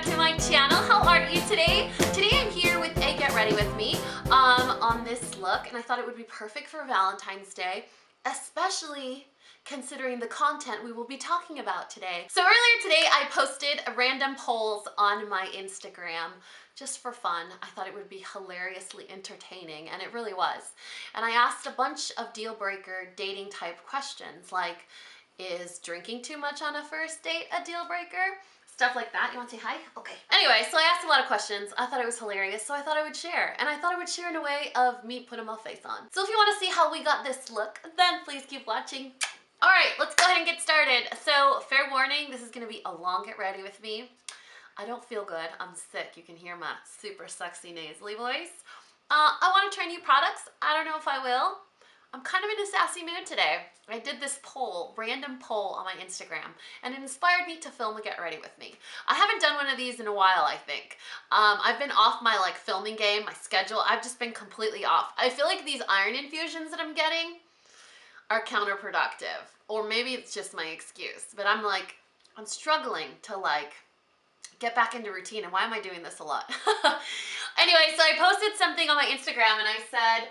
back to my channel. How are you today? Today I'm here with a Get Ready With Me on this look, and I thought it would be perfect for Valentine's Day, especially considering the content we will be talking about today. So earlier today I posted random polls on my Instagram just for fun. I thought it would be hilariously entertaining, and it really was. And I asked a bunch of deal breaker dating type questions like, is drinking too much on a first date a deal breaker? Stuff like that. You want to say hi? Okay. Anyway, so I asked a lot of questions. I thought it was hilarious, so I thought I would share. And I thought I would share in a way of me putting my face on. So if you want to see how we got this look, then please keep watching. All right, let's go ahead and get started. So fair warning, this is going to be a long Get Ready With Me. I don't feel good. I'm sick. You can hear my super sexy nasally voice. I want to try new products. I don't know if I will. I'm kind of in a sassy mood today. I did this poll, random poll on my Instagram, and it inspired me to film a Get Ready With Me. I haven't done one of these in a while, I think. I've been off my filming game, my schedule. I've just been completely off. I feel like these iron infusions that I'm getting are counterproductive, or maybe it's just my excuse, but I'm struggling to get back into routine, and why am I doing this a lot? Anyway, so I posted something on my Instagram and I said,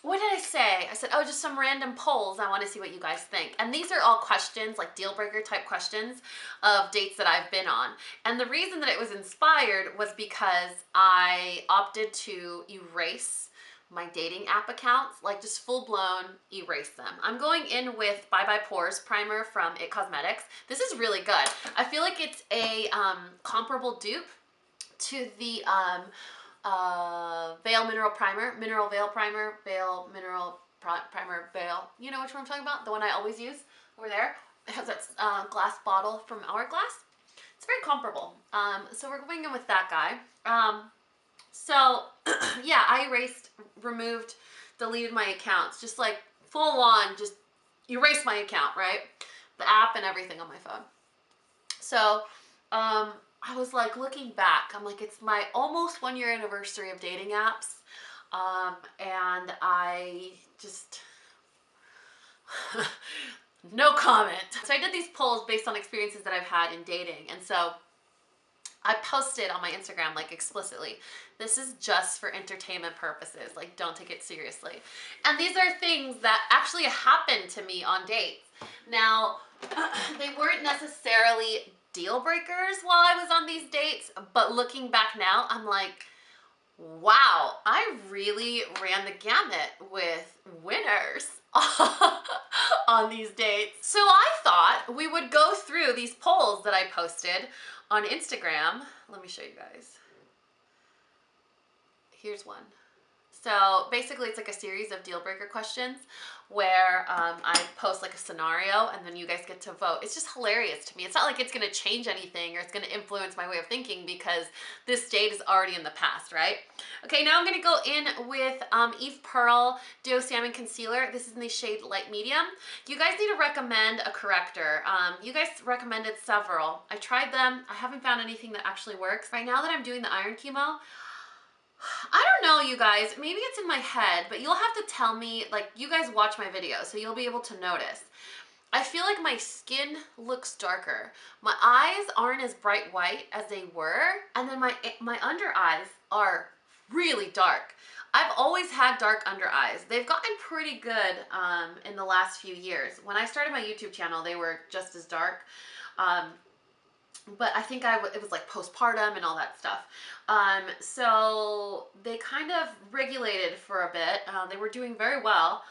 what did I say? I said, oh, just some random polls. I want to see what you guys think. And these are all questions, like deal breaker type questions of dates that I've been on. And the reason that it was inspired was because I opted to erase my dating app accounts, just full blown erase them. I'm going in with Bye Bye Pores primer from It Cosmetics. This is really good. I feel like it's a comparable dupe to the Veil Mineral Primer, Mineral Veil Primer, Veil Mineral Primer, Veil. You know which one I'm talking about? The one I always use over there. It has that glass bottle from Hourglass. It's very comparable. So we're going in with that guy. So yeah, I erased, removed, deleted my accounts, just full on, just erased my account, right? The app and everything on my phone. So, I was looking back, I'm it's my almost 1 year anniversary of dating apps. And I just, no comment. So I did these polls based on experiences that I've had in dating. And so I posted on my Instagram, explicitly, this is just for entertainment purposes. Don't take it seriously. And these are things that actually happened to me on dates. Now, they weren't necessarily deal breakers while I was on these dates, but looking back now, I'm wow, I really ran the gamut with winners on these dates. So I thought we would go through these polls that I posted on Instagram. Let me show you guys. Here's one. So basically it's a series of deal breaker questions where I post a scenario and then you guys get to vote. It's just hilarious to me. It's not like it's gonna change anything or it's gonna influence my way of thinking because this date is already in the past, right? Okay, now I'm gonna go in with Eve Pearl Duo Salmon Concealer. This is in the shade Light Medium. You guys need to recommend a corrector. You guys recommended several. I tried them. I haven't found anything that actually works. Right now that I'm doing the iron chemo, I don't know, you guys, maybe it's in my head, but you'll have to tell me, you guys watch my videos, so you'll be able to notice. I feel like my skin looks darker. My eyes aren't as bright white as they were, and then my under eyes are really dark. I've always had dark under eyes. They've gotten pretty good in the last few years. When I started my YouTube channel, they were just as dark. But I think it was postpartum and all that stuff. So they kind of regulated for a bit. They were doing very well,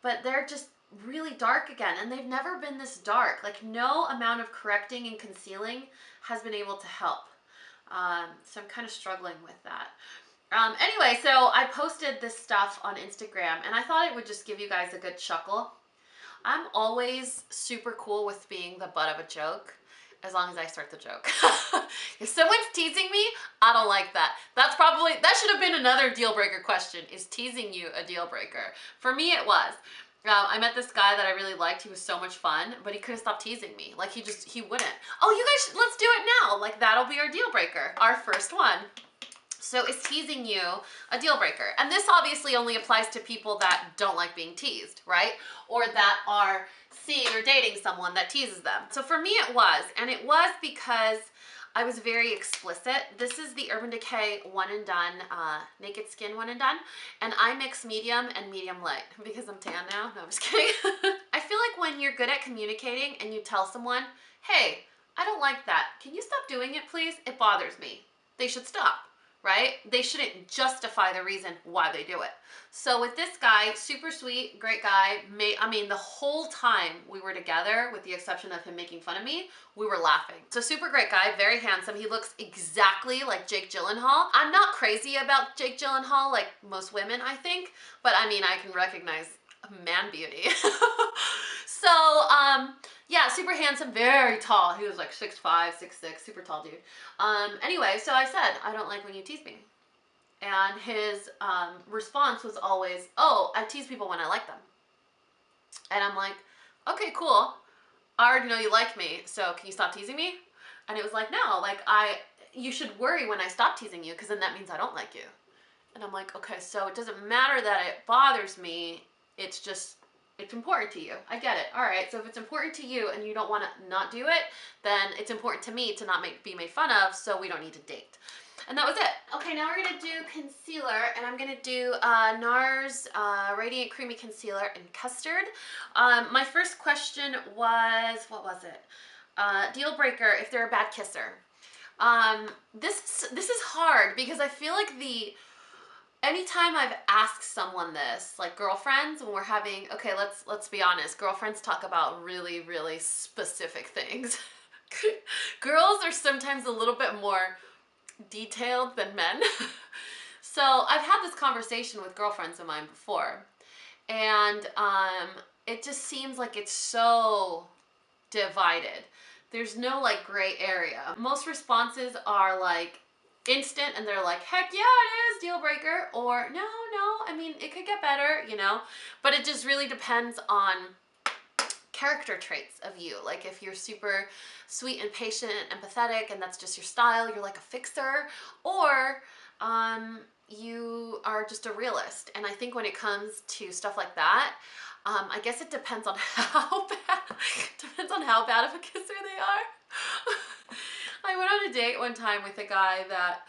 but they're just really dark again. And they've never been this dark. No amount of correcting and concealing has been able to help. So I'm kind of struggling with that. Anyway, so I posted this stuff on Instagram and I thought it would just give you guys a good chuckle. I'm always super cool with being the butt of a joke, as long as I start the joke. If someone's teasing me, I don't like that. That should have been another deal breaker question. Is teasing you a deal breaker? For me, it was. I met this guy that I really liked. He was so much fun, but he couldn't stop teasing me. He wouldn't. Oh, you guys, let's do it now. That'll be our deal breaker. Our first one. So is teasing you a deal breaker? And this obviously only applies to people that don't like being teased, right? Or that are seeing or dating someone that teases them. So for me it was, and it was because I was very explicit. This is the Urban Decay One and Done, Naked Skin One and Done. And I mix medium and medium light because I'm tan now. No, I'm just kidding. I feel like when you're good at communicating and you tell someone, hey, I don't like that. Can you stop doing it, please? It bothers me. They should stop, right? They shouldn't justify the reason why they do it. So with this guy, super sweet, great guy. I mean, the whole time we were together, with the exception of him making fun of me, we were laughing. So super great guy, very handsome. He looks exactly like Jake Gyllenhaal. I'm not crazy about Jake Gyllenhaal like most women, I think, but I mean, I can recognize man beauty. So, yeah, super handsome, very tall. He was like 6'5", 6'6", super tall dude. Anyway, so I said, I don't like when you tease me. And his response was always, oh, I tease people when I like them. And I'm like, okay, cool. I already know you like me, so can you stop teasing me? And it was like, no, like you should worry when I stop teasing you, because then that means I don't like you. And I'm like, okay, so it doesn't matter that it bothers me, it's just, it's important to you. I get it. All right, so if it's important to you and you don't want to not do it, then it's important to me to not be made fun of, so we don't need to date. And that was it. Okay, now we're going to do concealer, and I'm going to do NARS Radiant Creamy Concealer in Custard. My first question was, what was it? Deal breaker if they're a bad kisser. This is hard because I feel like anytime I've asked someone this, like girlfriends, when we're having, okay, let's be honest, girlfriends talk about really, really specific things. Girls are sometimes a little bit more detailed than men. So I've had this conversation with girlfriends of mine before, and it just seems like it's so divided. There's no like gray area. Most responses are like instant, and they're like, heck yeah, it is, deal breaker, or no, I mean, it could get better, you know, but it just really depends on character traits of you. Like if you're super sweet and patient and empathetic and that's just your style, you're like a fixer, or you are just a realist. And I think when it comes to stuff like that, I guess it depends on how bad of a kisser they are. I went on a date one time with a guy that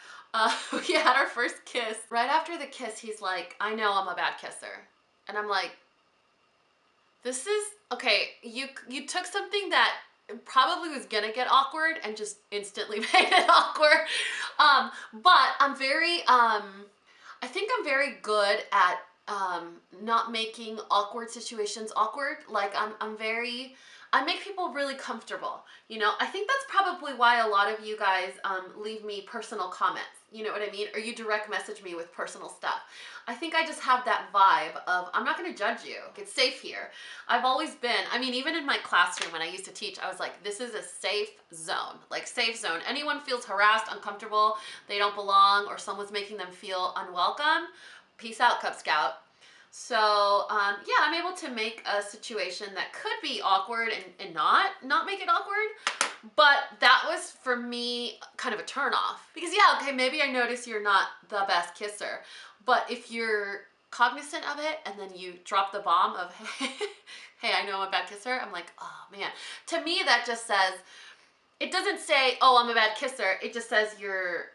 we had our first kiss. Right after the kiss, he's like, I know I'm a bad kisser. And I'm like, this is, okay, you took something that probably was gonna get awkward and just instantly made it awkward. But I'm very, I think I'm very good at not making awkward situations awkward. Like I make people really comfortable, you know. I think that's probably why a lot of you guys leave me personal comments, you know what I mean? Or you direct message me with personal stuff. I think I just have that vibe of, I'm not gonna judge you. It's safe here. I've always been, I mean, even in my classroom when I used to teach, I was like, this is a safe zone, like safe zone. Anyone feels harassed, uncomfortable, they don't belong, or someone's making them feel unwelcome, peace out, Cub Scout. So yeah, I'm able to make a situation that could be awkward and not make it awkward. But that was for me kind of a turn off, because yeah, okay, maybe I notice you're not the best kisser, but if you're cognizant of it and then you drop the bomb of, hey, I know I'm a bad kisser, I'm like, oh man. To me, that just says, it doesn't say, oh, I'm a bad kisser. It just says you're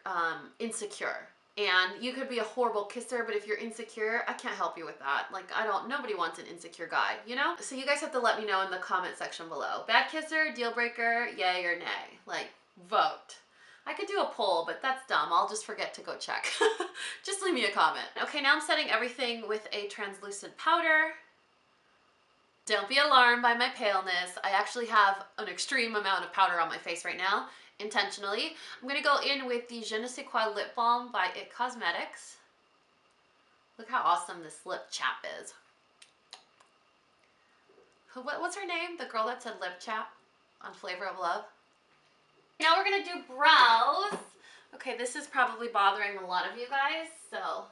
insecure. And you could be a horrible kisser, but if you're insecure, I can't help you with that. Like, nobody wants an insecure guy, you know? So you guys have to let me know in the comment section below. Bad kisser, deal breaker, yay or nay? Like, vote. I could do a poll, but that's dumb. I'll just forget to go check. Just leave me a comment. Okay, now I'm setting everything with a translucent powder. Don't be alarmed by my paleness. I actually have an extreme amount of powder on my face right now, intentionally. I'm gonna go in with the Je ne sais quoi lip balm by It Cosmetics. Look how awesome this lip chap is. What's her name? The girl that said lip chap on Flavor of Love. Now we're gonna do brows. Okay, this is probably bothering a lot of you guys, so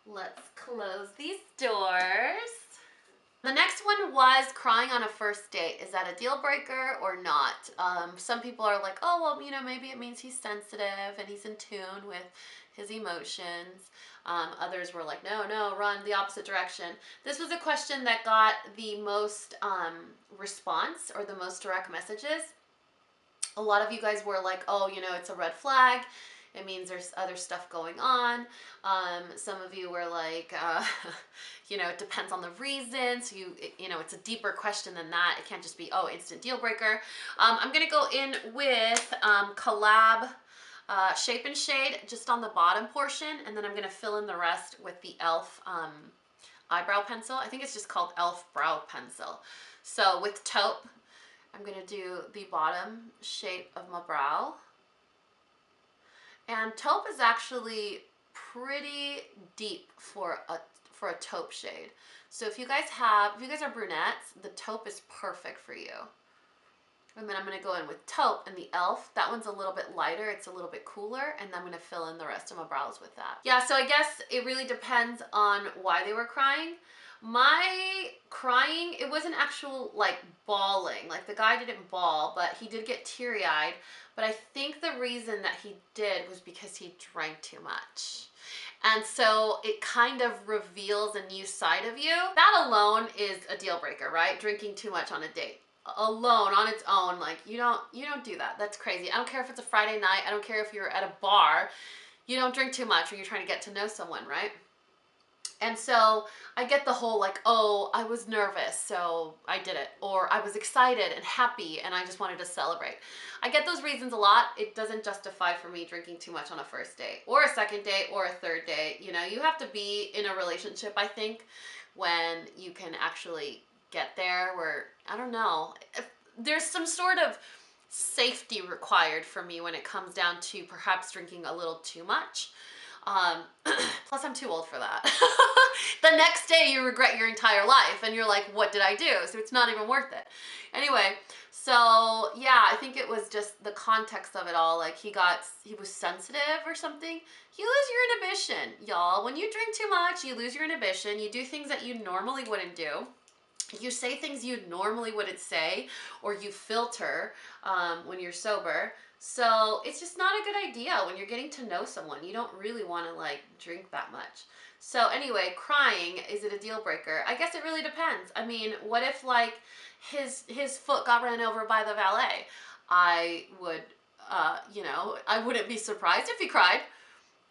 let's close these doors. The next one was crying on a first date. Is that a deal breaker or not? Some people are like, oh, well, you know, maybe it means he's sensitive and he's in tune with his emotions. Others were like, no, no, run the opposite direction. This was a question that got the most response or the most direct messages. A lot of you guys were like, oh, you know, it's a red flag. It means there's other stuff going on. Some of you were like, you know, it depends on the reason. So you know, it's a deeper question than that. It can't just be, oh, instant deal breaker. I'm gonna go in with CoLLAB Shape and Shade just on the bottom portion, and then I'm gonna fill in the rest with the e.l.f. Eyebrow pencil. I think it's just called e.l.f. Brow Pencil. So with taupe, I'm gonna do the bottom shape of my brow. And taupe is actually pretty deep for a taupe shade. So if you guys are brunettes, the taupe is perfect for you. And then I'm gonna go in with taupe and the e.l.f. That one's a little bit lighter, it's a little bit cooler, and then I'm gonna fill in the rest of my brows with that. Yeah, so I guess it really depends on why they were crying. My crying, it wasn't actual like bawling. Like the guy didn't bawl, but he did get teary-eyed. But I think the reason that he did was because he drank too much. And so it kind of reveals a new side of you. That alone is a deal breaker, right? Drinking too much on a date. Alone, on its own, like you don't do that. That's crazy. I don't care if it's a Friday night. I don't care if you're at a bar. You don't drink too much when you're trying to get to know someone, right? And so I get the whole like, oh, I was nervous, so I did it. Or I was excited and happy and I just wanted to celebrate. I get those reasons a lot. It doesn't justify for me drinking too much on a first date or a second date or a third date. You know, you have to be in a relationship, I think, when you can actually get there where, I don't know, there's some sort of safety required for me when it comes down to perhaps drinking a little too much. Plus I'm too old for that. The next day you regret your entire life and you're like, what did I do? So it's not even worth it. Anyway, so yeah, I think it was just the context of it all. Like he was sensitive or something. You lose your inhibition, y'all. When you drink too much, you lose your inhibition. You do things that you normally wouldn't do. You say things you normally wouldn't say, or you filter when you're sober. So it's just not a good idea when you're getting to know someone. You don't really want to like drink that much. So anyway, crying, is it a deal breaker? I guess it really depends. I mean, what if like his foot got ran over by the valet? I would, you know, I wouldn't be surprised if he cried.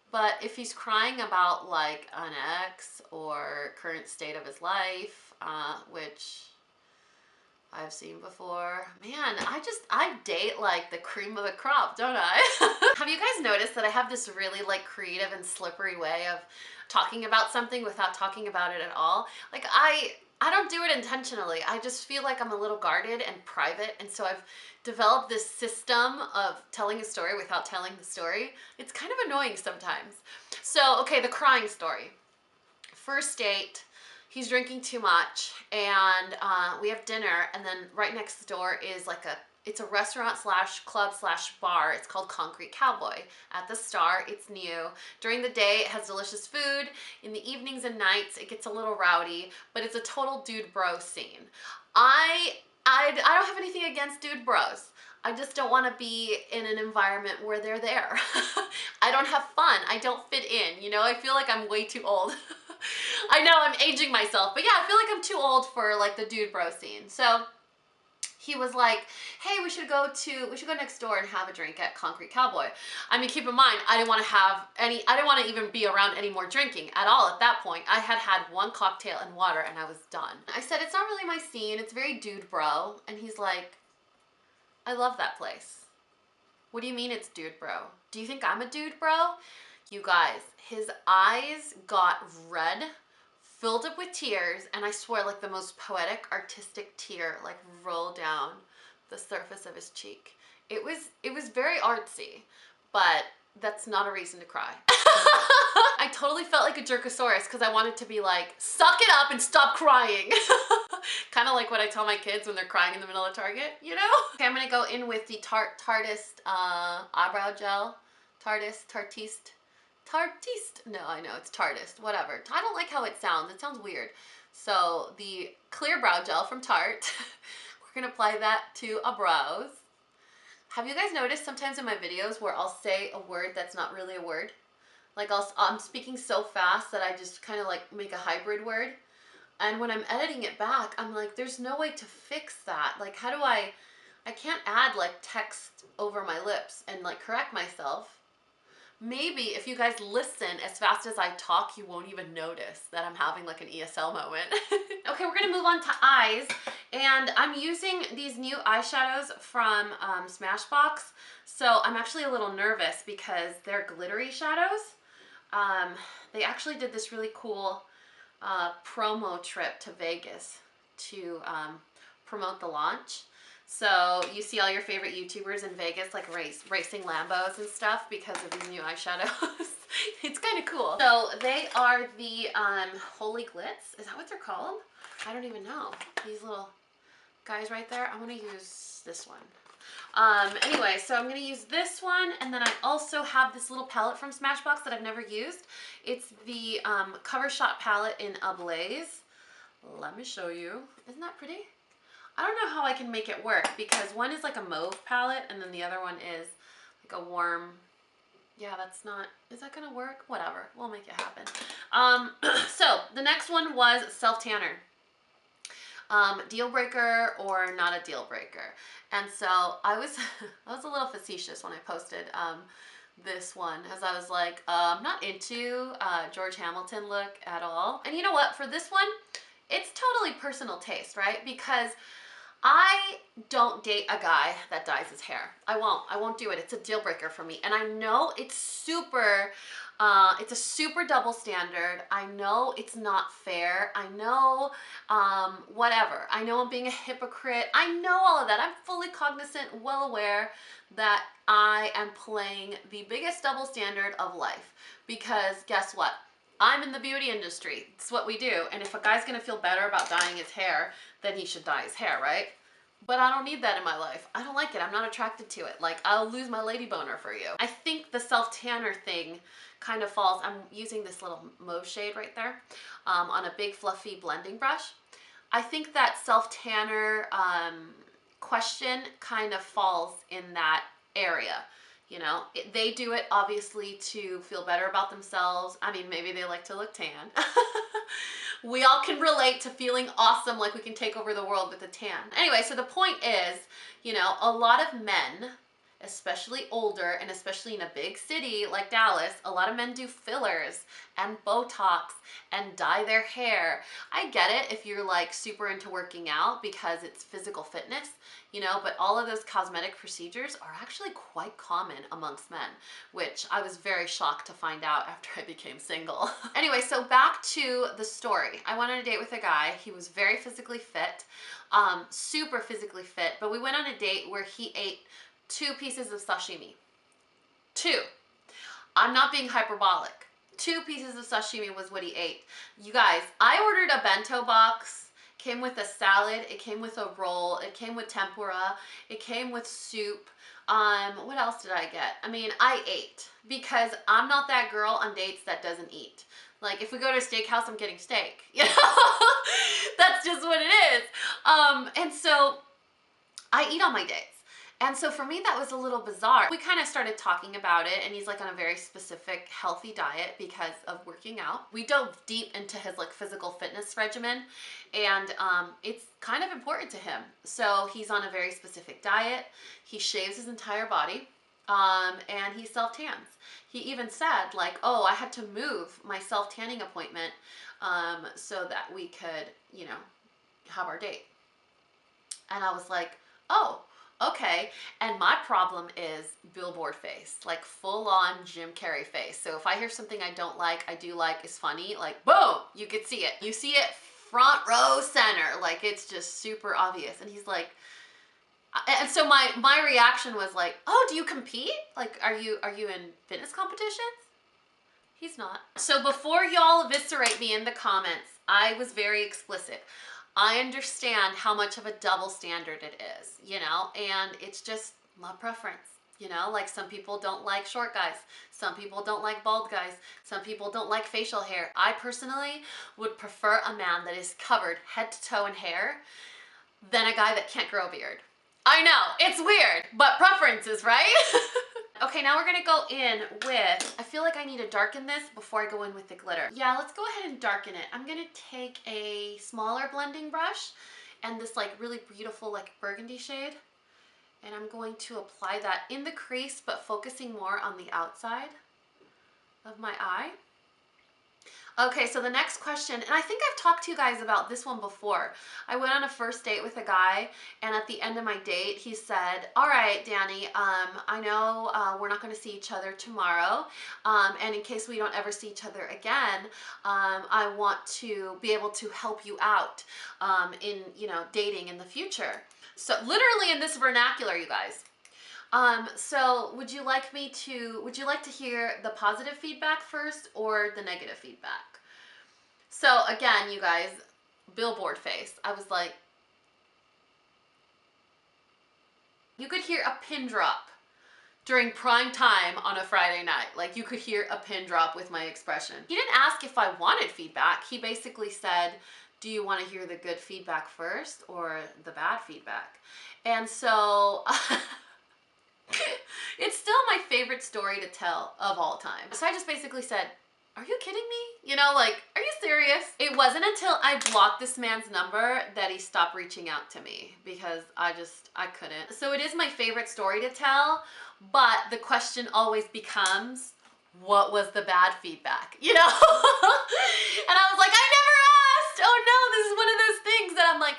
But if he's crying about like an ex or current state of his life, which I've seen before. Man, I date like the cream of the crop, don't I? Have you guys noticed that I have this really like creative and slippery way of talking about something without talking about it at all? Like I don't do it intentionally. I just feel like I'm a little guarded and private, and so I've developed this system of telling a story without telling the story. It's kind of annoying sometimes. So, okay, the crying story. First date, he's drinking too much, and we have dinner, and then right next door is like it's a restaurant slash club slash bar. It's called Concrete Cowboy at the Star. It's new. During the day, it has delicious food. In the evenings and nights, it gets a little rowdy, but it's a total dude bro scene. I don't have anything against dude bros. I just don't want to be in an environment where they're there. I don't have fun. I don't fit in. You know, I feel like I'm way too old. I know I'm aging myself, but yeah, I feel like I'm too old for like the dude bro scene. So he was like, hey, we should go next door and have a drink at Concrete Cowboy. I mean, keep in mind, I didn't want to even be around any more drinking at all at that point. I had had one cocktail and water and I was done. I said, it's not really my scene. It's very dude bro. And he's like, I love that place. What do you mean it's dude bro? Do you think I'm a dude bro? You guys, his eyes got red, filled up with tears, and I swear like the most poetic, artistic tear like rolled down the surface of his cheek. It was very artsy, but that's not a reason to cry. I totally felt like a jerkosaurus because I wanted to be like, suck it up and stop crying. Kind of like what I tell my kids when they're crying in the middle of Target, you know? Okay, I'm gonna go in with the Tarteist eyebrow gel. Tarteist. No, I know, it's Tarteist, whatever. I don't like how it sounds. It sounds weird. So the clear brow gel from Tarte, we're gonna apply that to our brows. Have you guys noticed sometimes in my videos where I'll say a word that's not really a word? Like I'm speaking so fast that I just kind of like make a hybrid word. And when I'm editing it back, I'm like, there's no way to fix that. Like, how do I can't add like text over my lips and like correct myself. Maybe if you guys listen as fast as I talk, you won't even notice that I'm having like an ESL moment. Okay, we're gonna move on to eyes. And I'm using these new eyeshadows from Smashbox. So I'm actually a little nervous because they're glittery shadows. They actually did this really cool promo trip to Vegas to promote the launch. So you see all your favorite YouTubers in Vegas like racing Lambos and stuff because of these new eyeshadows. It's kind of cool. So they are the Holy Glitz. Is that what they're called? I don't even know. These little guys right there. I'm going to use this one. Anyway, so I'm going to use this one, and then I also have this little palette from Smashbox that I've never used. It's the Cover Shot palette in Ablaze. Let me show you. Isn't that pretty? I don't know how I can make it work because one is like a mauve palette and then the other one is like a warm, yeah, that's not, is that gonna work? Whatever, we'll make it happen. So the next one was Self Tanner. Deal breaker or not a deal breaker. And so I was a little facetious when I posted this one, as I was like, I'm not into George Hamilton look at all. And you know what, for this one, it's totally personal taste, right? Because I don't date a guy that dyes his hair. I won't do it. It's a deal breaker for me. And I know it's a super double standard. I know it's not fair. I know, whatever. I know I'm being a hypocrite. I know all of that. I'm fully cognizant, well aware that I am playing the biggest double standard of life. Because guess what? I'm in the beauty industry. It's what we do. And if a guy's gonna feel better about dyeing his hair, then he should dye his hair, right? But I don't need that in my life. I don't like it. I'm not attracted to it. Like, I'll lose my lady boner for you. I think the self-tanner thing kind of falls. I'm using this little mauve shade right there on a big fluffy blending brush. I think that self-tanner question kind of falls in that area. You know, they do it obviously to feel better about themselves. I mean, maybe they like to look tan. We all can relate to feeling awesome, like we can take over the world with a tan. Anyway, so the point is, you know, a lot of men, especially older and especially in a big city like Dallas, a lot of men do fillers and Botox and dye their hair. I get it if you're like super into working out because it's physical fitness, you know, but all of those cosmetic procedures are actually quite common amongst men, which I was very shocked to find out after I became single. Anyway, so back to the story. I went on a date with a guy. He was very physically fit, super physically fit, but we went on a date where he ate 2 pieces of sashimi. 2. I'm not being hyperbolic. 2 pieces of sashimi was what he ate. You guys, I ordered a bento box. Came with a salad. It came with a roll. It came with tempura. It came with soup. What else did I get? I mean, I ate because I'm not that girl on dates that doesn't eat. Like, if we go to a steakhouse, I'm getting steak. You know? That's just what it is. And so I eat on my dates. And so for me, that was a little bizarre. We kind of started talking about it, and he's like on a very specific healthy diet because of working out. We dove deep into his like physical fitness regimen, and it's kind of important to him. So he's on a very specific diet. He shaves his entire body, and he self-tans. He even said like, oh, I had to move my self-tanning appointment so that we could, you know, have our date. And I was like, oh, okay. And my problem is billboard face, like full on Jim Carrey face. So if I hear something I don't like, I do like is funny, like boom, you could see it. You see it front row center, like it's just super obvious. And he's like, and so my reaction was like, oh, do you compete? Like, are you in fitness competitions? He's not. So before y'all eviscerate me in the comments, I was very explicit. I understand how much of a double standard it is, you know, and it's just my preference. You know, like some people don't like short guys. Some people don't like bald guys. Some people don't like facial hair. I personally would prefer a man that is covered head to toe in hair than a guy that can't grow a beard. I know, it's weird, but preferences, right? Okay, now we're gonna go in with, I feel like I need to darken this before I go in with the glitter. Yeah, let's go ahead and darken it. I'm gonna take a smaller blending brush and this like really beautiful like burgundy shade. And I'm going to apply that in the crease, but focusing more on the outside of my eye. Okay, so the next question, and I think I've talked to you guys about this one before. I went on a first date with a guy, and at the end of my date, he said, all right, Dani, I know we're not gonna see each other tomorrow, and in case we don't ever see each other again, I want to be able to help you out in, you know, dating in the future. So literally in this vernacular, you guys. So would you like to hear the positive feedback first or the negative feedback? So again, you guys, billboard face. I was like, you could hear a pin drop during prime time on a Friday night. Like you could hear a pin drop with my expression. He didn't ask if I wanted feedback. He basically said, do you want to hear the good feedback first or the bad feedback? And so it's still my favorite story to tell of all time. So I just basically said, are you kidding me? You know, like, are you serious? It wasn't until I blocked this man's number that he stopped reaching out to me because I couldn't. So it is my favorite story to tell, but the question always becomes, what was the bad feedback? You know? And I was like, I never asked. Oh no, this is one of those things that I'm like,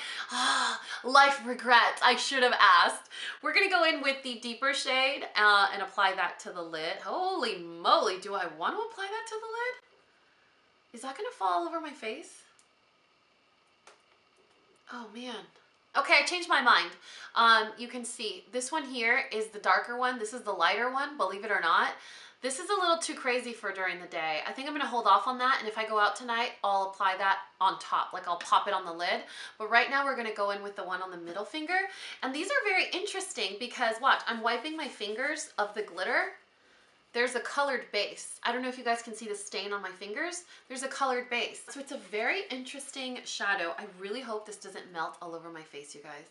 life regret. I should have asked. We're gonna go in with the deeper shade and apply that to the lid. Holy moly, do I want to apply that to the lid? Is that gonna fall over my face? Oh man. Okay, I changed my mind. You can see this one here is the darker one. This is the lighter one, believe it or not. This is a little too crazy for during the day. I think I'm gonna hold off on that, and if I go out tonight, I'll apply that on top, like I'll pop it on the lid. But right now we're gonna go in with the one on the middle finger. And these are very interesting because watch, I'm wiping my fingers of the glitter. There's a colored base. I don't know if you guys can see the stain on my fingers. There's a colored base. So it's a very interesting shadow. I really hope this doesn't melt all over my face, you guys.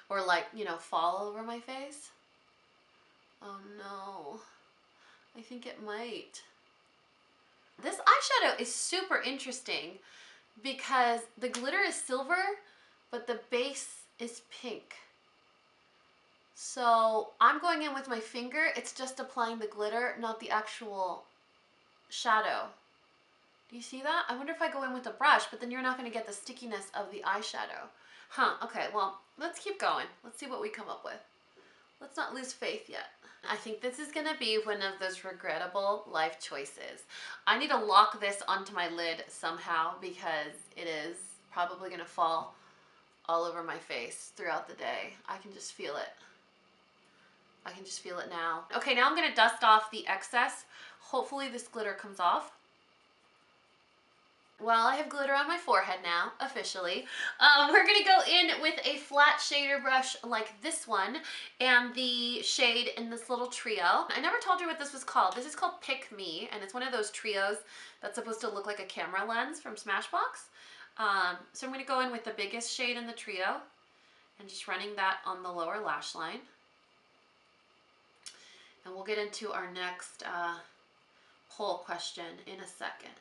Or like, you know, fall all over my face. Oh no. I think it might. This eyeshadow is super interesting because the glitter is silver, but the base is pink. So I'm going in with my finger. It's just applying the glitter, not the actual shadow. Do you see that? I wonder if I go in with a brush, but then you're not going to get the stickiness of the eyeshadow. Huh, okay, well, let's keep going. Let's see what we come up with. Let's not lose faith yet. I think this is gonna be one of those regrettable life choices. I need to lock this onto my lid somehow because it is probably gonna fall all over my face throughout the day. I can just feel it. I can just feel it now. Okay, now I'm gonna dust off the excess. Hopefully this glitter comes off. Well, I have glitter on my forehead now, officially. We're gonna go in with a flat shader brush like this one and the shade in this little trio. I never told you what this was called. This is called Pick Me, and it's one of those trios that's supposed to look like a camera lens from Smashbox. So I'm gonna go in with the biggest shade in the trio and just running that on the lower lash line. And we'll get into our next poll question in a second.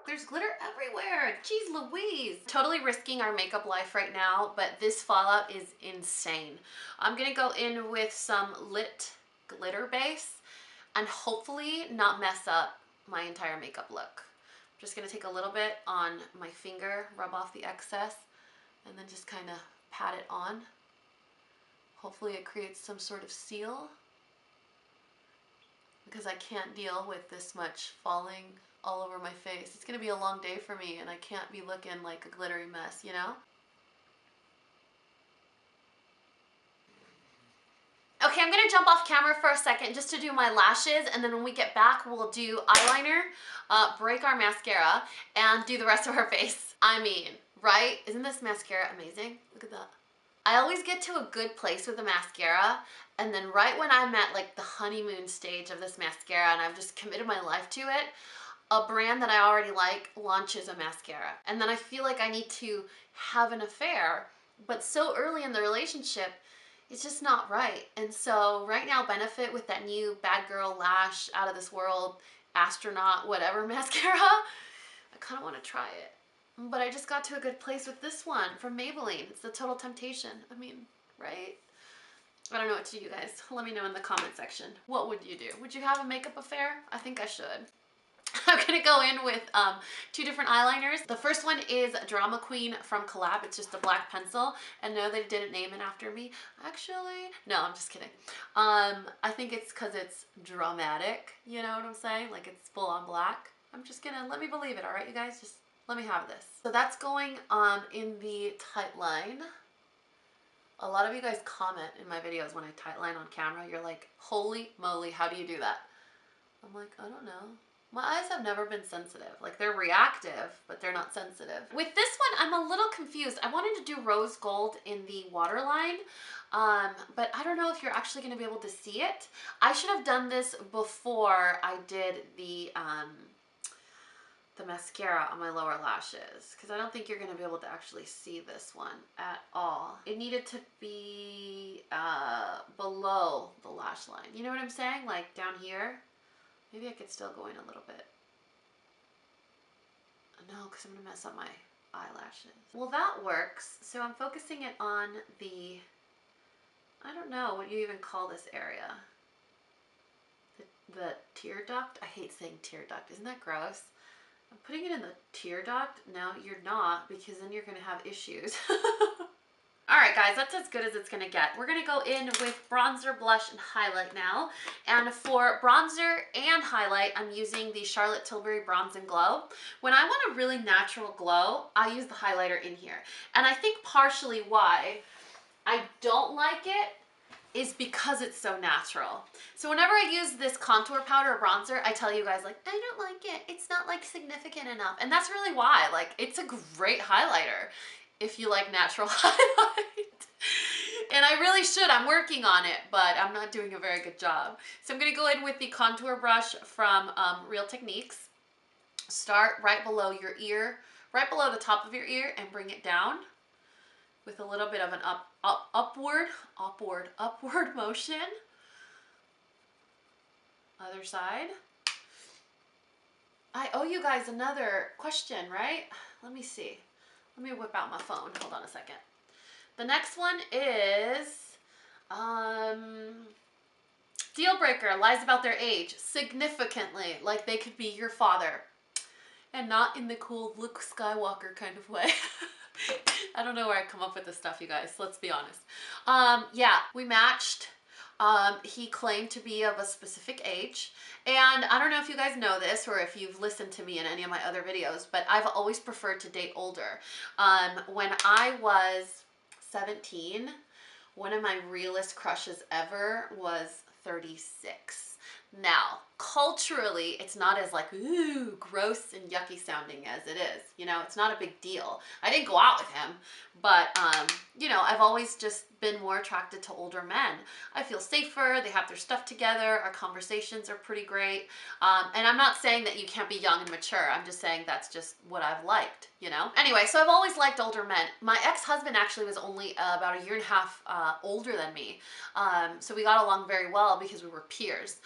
There's glitter everywhere. Jeez Louise. Totally risking our makeup life right now, but this fallout is insane. I'm gonna go in with some lit glitter base and hopefully not mess up my entire makeup look. I'm just gonna take a little bit on my finger, rub off the excess, and then just kind of pat it on. Hopefully it creates some sort of seal because I can't deal with this much falling all over my face. It's gonna be a long day for me and I can't be looking like a glittery mess, you know? Okay, I'm gonna jump off camera for a second just to do my lashes, and then when we get back, we'll do eyeliner, break our mascara, and do the rest of her face. I mean, right? Isn't this mascara amazing? Look at that. I always get to a good place with a mascara, and then right when I'm at like the honeymoon stage of this mascara and I've just committed my life to it, a brand that I already like launches a mascara. And then I feel like I need to have an affair, but so early in the relationship, it's just not right. And so right now, Benefit with that new Bad Girl Lash Out of This World Astronaut whatever mascara, I kind of want to try it. But I just got to a good place with this one from Maybelline. It's the Total Temptation. I mean, right? I don't know what to do, you guys. Let me know in the comment section. What would you do? Would you have a makeup affair? I think I should. I'm gonna go in with two different eyeliners. The first one is Drama Queen from CoLLAB. It's just a black pencil. And no, they didn't name it after me. Actually, no, I'm just kidding. I think it's because it's dramatic. You know what I'm saying? Like it's full on black. I'm just gonna, let me believe it, all right, you guys? Just let me have this. So that's going in the tight line. A lot of you guys comment in my videos when I tight line on camera. You're like, holy moly, how do you do that? I'm like, I don't know. My eyes have never been sensitive. Like they're reactive, but they're not sensitive. With this one, I'm a little confused. I wanted to do rose gold in the waterline, but I don't know if you're actually gonna be able to see it. I should have done this before I did the mascara on my lower lashes, because I don't think you're going to be able to actually see this one at all. It needed to be below the lash line. You know what I'm saying? Like down here. Maybe I could still go in a little bit. No, because I'm going to mess up my eyelashes. Well, that works. So I'm focusing it on the, I don't know what you even call this area. The tear duct. I hate saying tear duct. Isn't that gross? I'm putting it in the tear duct. No, you're not, because then you're going to have issues. All right, guys, that's as good as it's going to get. We're going to go in with bronzer, blush, and highlight now. And for bronzer and highlight, I'm using the Charlotte Tilbury Bronze and Glow. When I want a really natural glow, I use the highlighter in here. And I think partially why I don't like it is because it's so natural. So whenever I use this contour powder or bronzer, I tell you guys like, I don't like it. It's not like significant enough. And that's really why. Like, it's a great highlighter if you like natural highlight. And I really should. I'm working on it, but I'm not doing a very good job. So I'm gonna go in with the contour brush from Real Techniques. Start right below your ear, right below the top of your ear, and bring it down with a little bit of an upward motion. Other side. I owe you guys another question, right? Let me see. Let me whip out my phone. Hold on a second. The next one is deal breaker, lies about their age significantly, like they could be your father, and not in the cool Luke Skywalker kind of way. I don't know where I come up with this stuff, you guys. Let's be honest. Yeah, we matched. He claimed to be of a specific age. And I don't know if you guys know this or if you've listened to me in any of my other videos, but I've always preferred to date older. When I was 17, one of my realest crushes ever was 36. Now, culturally, it's not as like, ooh, gross and yucky sounding as it is. You know, it's not a big deal. I didn't go out with him, but, you know, I've always just been more attracted to older men. I feel safer. They have their stuff together. Our conversations are pretty great. And I'm not saying that you can't be young and mature. I'm just saying that's just what I've liked, you know? Anyway, so I've always liked older men. My ex-husband actually was only about a year and a half older than me. So we got along very well because we were peers.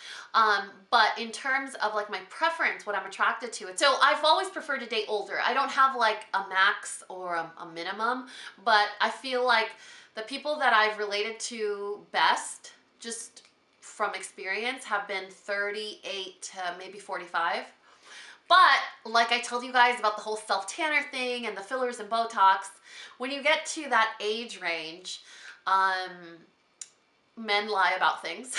But in terms of like my preference, what I'm attracted to, so I've always preferred to date older. I don't have like a max or a minimum, but I feel like the people that I've related to best, just from experience, have been 38 to maybe 45. But like I told you guys about the whole self-tanner thing and the fillers and Botox, when you get to that age range, men lie about things.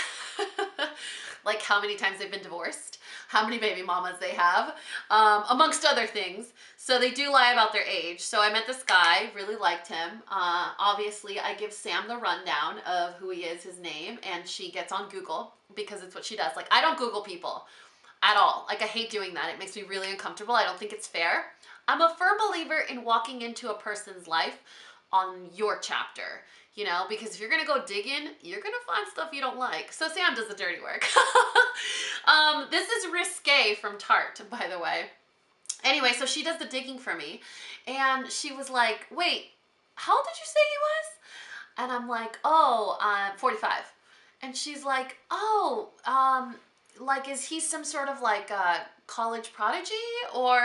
Like how many times they've been divorced, how many baby mamas they have, amongst other things. So they do lie about their age. So I met this guy, really liked him. Obviously, I give Sam the rundown of who he is, his name, and she gets on Google because it's what she does. Like, I don't Google people at all. Like, I hate doing that. It makes me really uncomfortable. I don't think it's fair. I'm a firm believer in walking into a person's life on your chapter. you know, because if you're gonna go digging, you're gonna find stuff you don't like. So Sam does the dirty work. This is Risque from Tarte, by the way. Anyway, so she does the digging for me, and she was like, wait, how old did you say he was? And I'm like, oh, 45. And she's like, oh, like, is he some sort of like college prodigy or?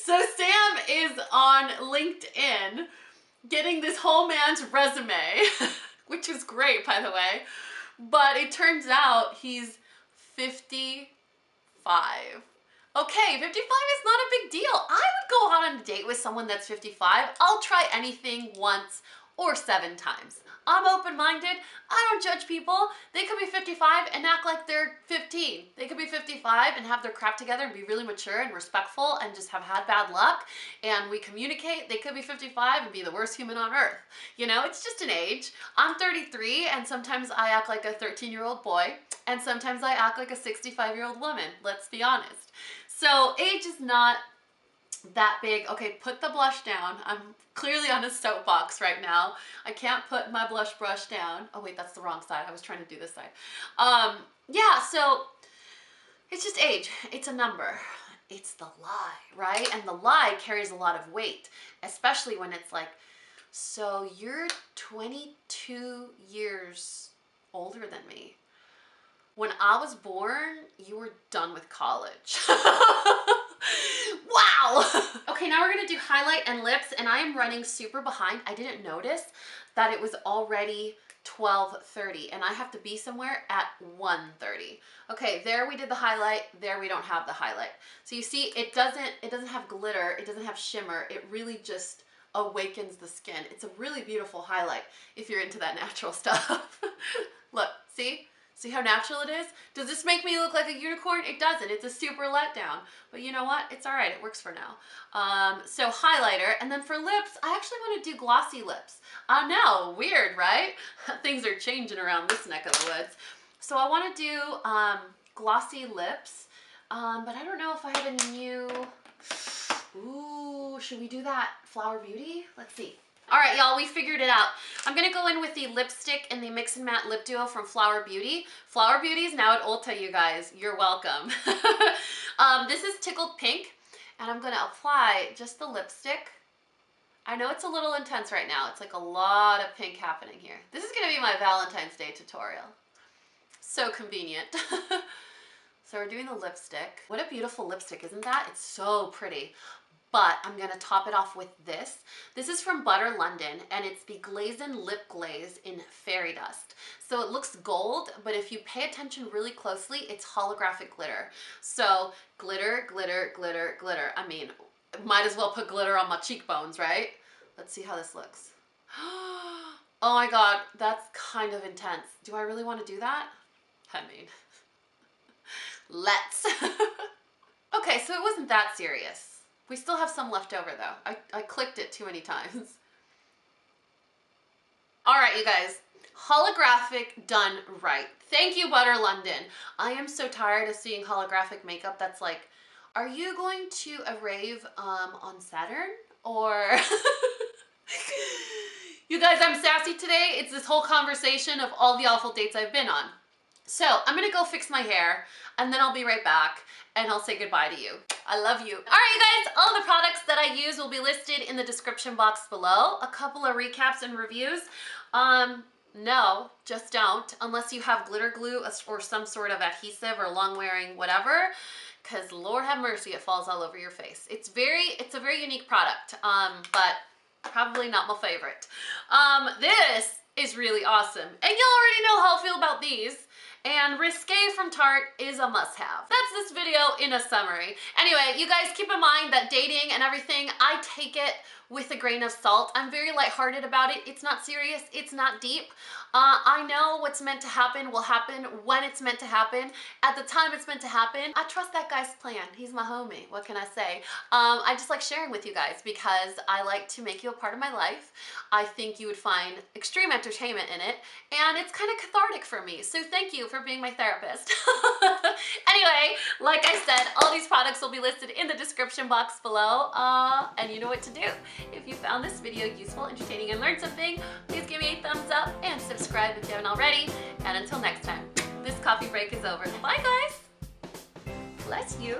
So Sam is on LinkedIn getting this whole man's resume, which is great, by the way. But it turns out he's 55. Okay, 55 is not a big deal. I would go out on a date with someone that's 55. I'll try anything once or 7 times. I'm open-minded. I don't judge people. They could be 55 and act like they're 15. They could be 55 and have their crap together and be really mature and respectful and just have had bad luck, and we communicate. They could be 55 and be the worst human on earth. You know, it's just an age. I'm 33, and sometimes I act like a 13-year-old boy, and sometimes I act like a 65-year-old woman. Let's be honest. So age is not that big. Okay, put the blush down. I'm clearly on a soapbox right now. I can't put my blush brush down. Oh wait, that's the wrong side. I was trying to do this side. Yeah, so it's just age. It's a number. It's the lie, right? And the lie carries a lot of weight, especially when it's like, so you're 22 years older than me. When I was born, you were done with college. Wow! Okay, now we're gonna do highlight and lips, and I am running super behind. I didn't notice that it was already 12:30, and I have to be somewhere at 1:30. Okay, there we did the highlight, there we don't have the highlight. So you see, it doesn't have glitter, it doesn't have shimmer, it really just awakens the skin. It's a really beautiful highlight if you're into that natural stuff. Look, see? See how natural it is? Does this make me look like a unicorn? It doesn't. It's a super letdown. But you know what? It's all right. It works for now. So highlighter. And then for lips, I actually want to do glossy lips. I know. Weird, right? Things are changing around this neck of the woods. So I want to do glossy lips. But I don't know if I have any new... Ooh, should we do that Flower Beauty? Let's see. All right, y'all, we figured it out. I'm gonna go in with the lipstick and the Mix and Matte Lip Duo from Flower Beauty. Flower Beauty is now at Ulta, you guys. You're welcome. This is Tickled Pink, and I'm gonna apply just the lipstick. I know it's a little intense right now. It's like a lot of pink happening here. This is gonna be my Valentine's Day tutorial. So convenient. So we're doing the lipstick. What a beautiful lipstick, isn't that? It's so pretty. But I'm gonna top it off with this. This is from Butter London, and it's the Glazin' Lip Glaze in Fairy Dust. So it looks gold, but if you pay attention really closely, it's holographic glitter. So glitter, glitter, glitter, glitter. I mean, might as well put glitter on my cheekbones, right? Let's see how this looks. Oh my God, that's kind of intense. Do I really want to do that? I mean, let's. Okay, so it wasn't that serious. We still have some left over though. I clicked it too many times. All right, you guys, holographic done right. Thank you, Butter London. I am so tired of seeing holographic makeup that's like, are you going to a rave on Saturn? Or, you guys, I'm sassy today. It's this whole conversation of all the awful dates I've been on. So I'm gonna go fix my hair, and then I'll be right back, and I'll say goodbye to you. I love you. All right, you guys, all the products that I use will be listed in the description box below. A couple of recaps and reviews. No, just don't, unless you have glitter glue or some sort of adhesive or long-wearing whatever, because Lord have mercy, it falls all over your face. It's a very unique product, but probably not my favorite. This is really awesome, and you'll already know how I feel about these. And Risque from Tarte is a must-have. That's this video in a summary. Anyway, you guys keep in mind that dating and everything, I take it with a grain of salt. I'm very lighthearted about it. It's not serious. It's not deep. I know what's meant to happen will happen when it's meant to happen. At the time it's meant to happen. I trust that guy's plan. He's my homie. What can I say? I just like sharing with you guys because I like to make you a part of my life. I think you would find extreme entertainment in it, and it's kind of cathartic for me. So thank you for being my therapist. Anyway, Like I said, all these products will be listed in the description box below. And you know what to do. If you found this video useful, entertaining, and learned something, please give me a thumbs up and subscribe if you haven't already. And until next time, this coffee break is over. Bye, guys. Bless you.